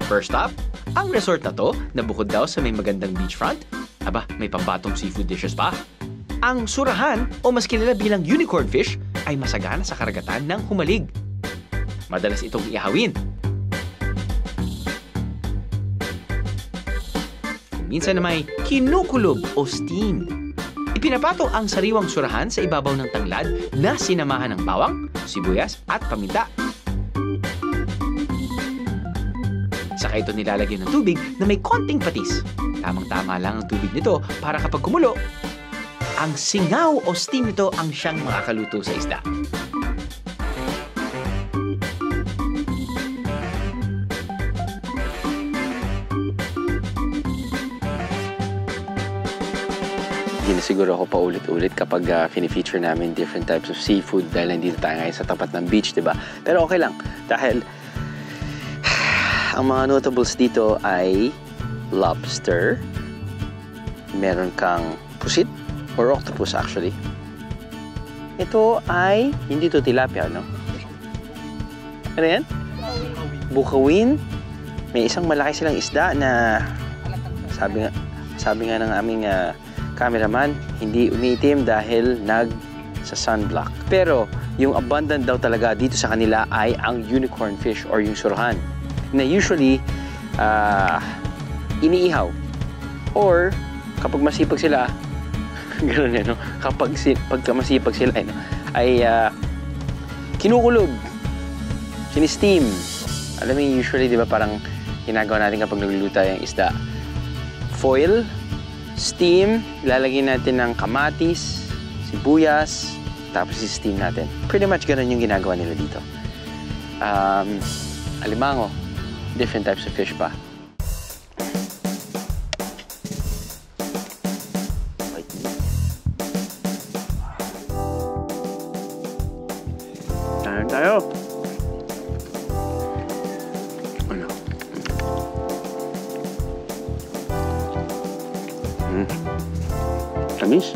First stop, ang resort na to na bukod daw sa may magandang beachfront, may pambatong seafood dishes pa. Ang surahan o mas kilala bilang unicorn fish ay masagana sa karagatan ng Humalig. Madalas itong iahawin. Minsan na may kinukulob o steamed. Ipinapato ang sariwang surahan sa ibabaw ng tanglad na sinamahan ng bawang, sibuyas at paminta. Saka ito nilalagyan ng tubig na may konting patis. Tamang-tama lang ang tubig nito para kapag kumulo, ang singaw o steam nito ang siyang makakaluto sa isda. Hindi na siguro ako paulit-ulit kapag fini-feature namin different types of seafood dahil nandito tayo ngayon sa tapat ng beach, diba? Pero okay lang dahil ang mga notables dito ay lobster, meron kang pusit or octopus actually. Ito ay, hindi to tilapia, no? Ano yan? Bukawin. May isang malaki silang isda na sabi nga ng aming cameraman, hindi umiitim dahil sa sunblock. Pero yung abundant daw talaga dito sa kanila ay ang unicorn fish or yung surahan na usually iniihaw or kapag masipag sila gano'n yan, no? Pagka masipag sila ay kinukulob, sini-steam. Alam mo usually, di ba, parang ginagawa natin kapag nagluluto yung isda. Foil, steam, ilalagay natin ng kamatis, sibuyas, tapos i-steam natin. Pretty much ganun yung ginagawa nila dito. Alimango, different types of fish pa. Tayo. Ano? Tamis?